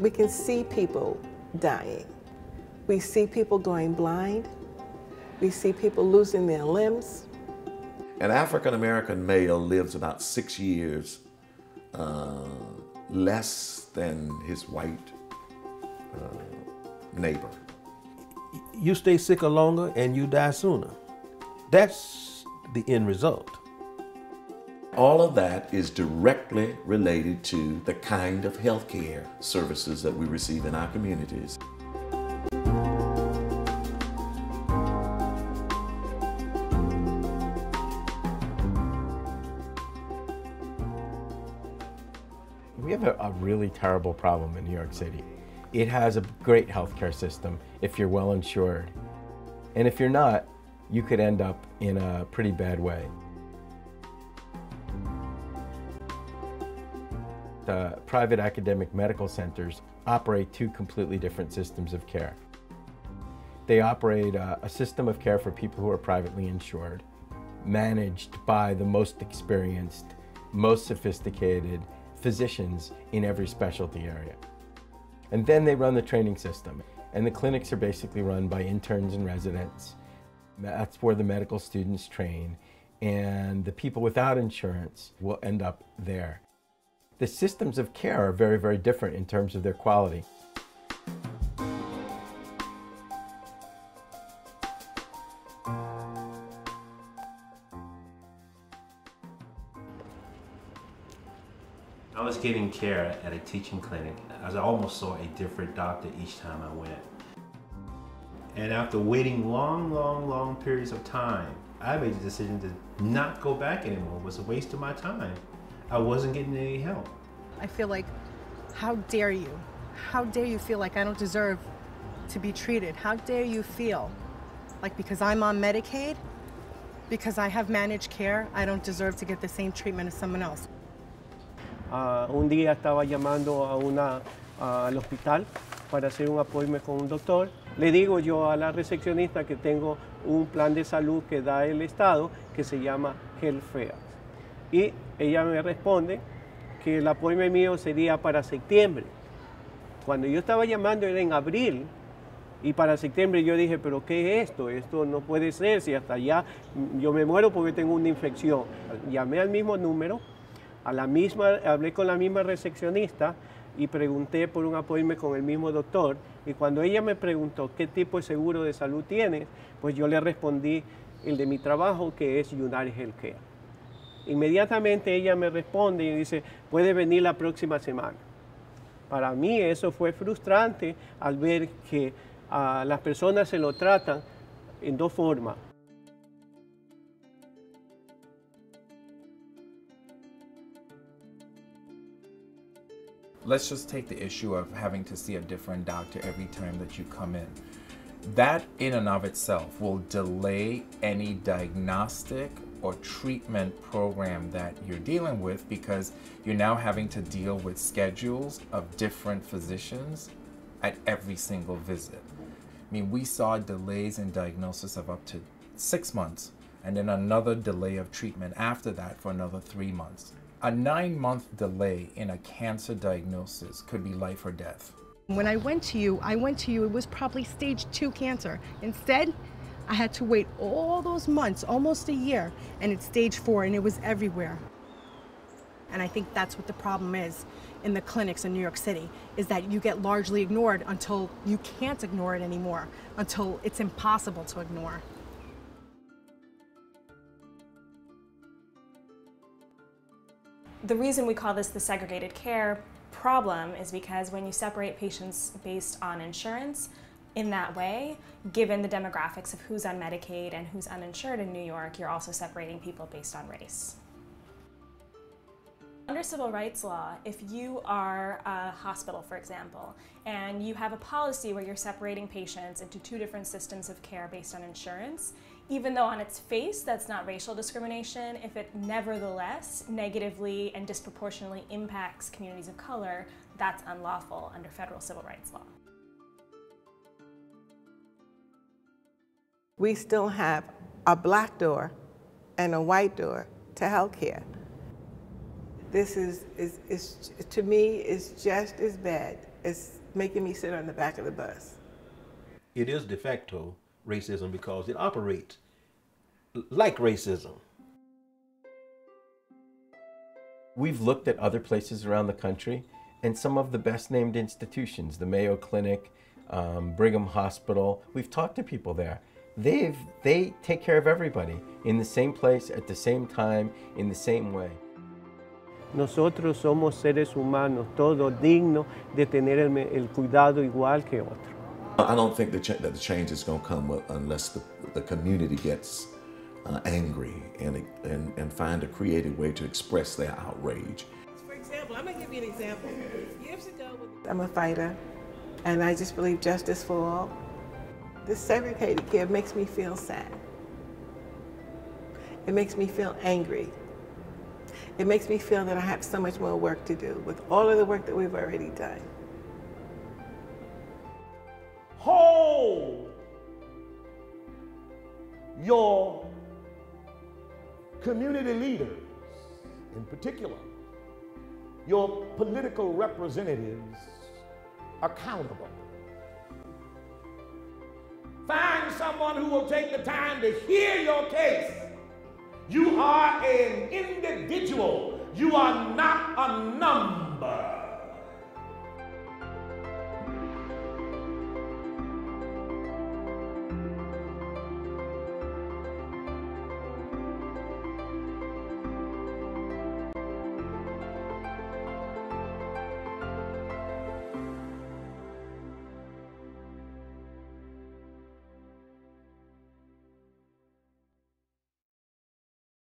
We can see people dying. We see people going blind. We see people losing their limbs. An African-American male lives about 6 years less than his white neighbor. You stay sicker longer and you die sooner. That's the end result. All of that is directly related to the kind of health care services that we receive in our communities. We have a really terrible problem in New York City. It has a great healthcare system if you're well insured. And if you're not, you could end up in a pretty bad way. The private academic medical centers operate two completely different systems of care. They operate a system of care for people who are privately insured, managed by the most experienced, most sophisticated physicians in every specialty area. And then they run the training system. And the clinics are basically run by interns and residents. That's where the medical students train. And the people without insurance will end up there. The systems of care are very, very different in terms of their quality. I was getting care at a teaching clinic. I almost saw a different doctor each time I went. And after waiting long periods of time, I made the decision to not go back anymore. It was a waste of my time. I wasn't getting any help. I feel like, how dare you? How dare you feel like I don't deserve to be treated? How dare you feel like because I'm on Medicaid, because I have managed care, I don't deserve to get the same treatment as someone else? Un día estaba llamando al hospital para hacer un appointment con un doctor. Le digo yo a la recepcionista que tengo un plan de salud que da el Estado que se llama Healthcare. Y ella me responde que el appointment mío sería para septiembre. Cuando yo estaba llamando era en abril y para septiembre yo dije, pero ¿qué es esto? Esto no puede ser, si hasta allá yo me muero porque tengo una infección. Llamé al mismo número, hablé con la misma recepcionista y pregunté por un appointment con el mismo doctor. Y cuando ella me preguntó qué tipo de seguro de salud tienes, pues yo le respondí el de mi trabajo, que es United Healthcare. Inmediatamente ella me responde y dice, puede venir la próxima semana. Para mí eso fue frustrante al ver que a las personas se lo tratan en dos formas. Let's just take the issue of having to see a different doctor every time that you come in. That in and of itself will delay any diagnostic or treatment program that you're dealing with, because you're now having to deal with schedules of different physicians at every single visit. I mean, we saw delays in diagnosis of up to 6 months, and then another delay of treatment after that for another 3 months. A 9-month delay in a cancer diagnosis could be life or death. When I went to you, it was probably stage 2 cancer. Instead, I had to wait all those months, almost a year, and it's stage 4, and it was everywhere. And I think that's what the problem is in the clinics in New York City, is that you get largely ignored until you can't ignore it anymore, until it's impossible to ignore. The reason we call this the segregated care problem is because when you separate patients based on insurance in that way, given the demographics of who's on Medicaid and who's uninsured in New York, you're also separating people based on race. Under civil rights law, if you are a hospital, for example, and you have a policy where you're separating patients into 2 different systems of care based on insurance, even though on its face that's not racial discrimination, if it nevertheless negatively and disproportionately impacts communities of color, that's unlawful under federal civil rights law. We still have a black door and a white door to health care. This is to me, is just as bad is making me sit on the back of the bus. It is de facto racism because it operates like racism. We've looked at other places around the country, and some of the best named institutions, the Mayo Clinic, Brigham Hospital, we've talked to people there. They take care of everybody in the same place, at the same time, in the same way. Nosotros somos seres humanos, todos dignos de tener el cuidado igual que otros. I don't think that the change is going to come unless the community gets angry and find a creative way to express their outrage. For example, I'm going to give you an example. Years ago, I'm a fighter, and I just believe justice for all. This segregated kid makes me feel sad. It makes me feel angry. It makes me feel that I have so much more work to do with all of the work that we've already done. Hold your community leaders, in particular, your political representatives, accountable. Find someone who will take the time to hear your case. You are an individual. You are not a number.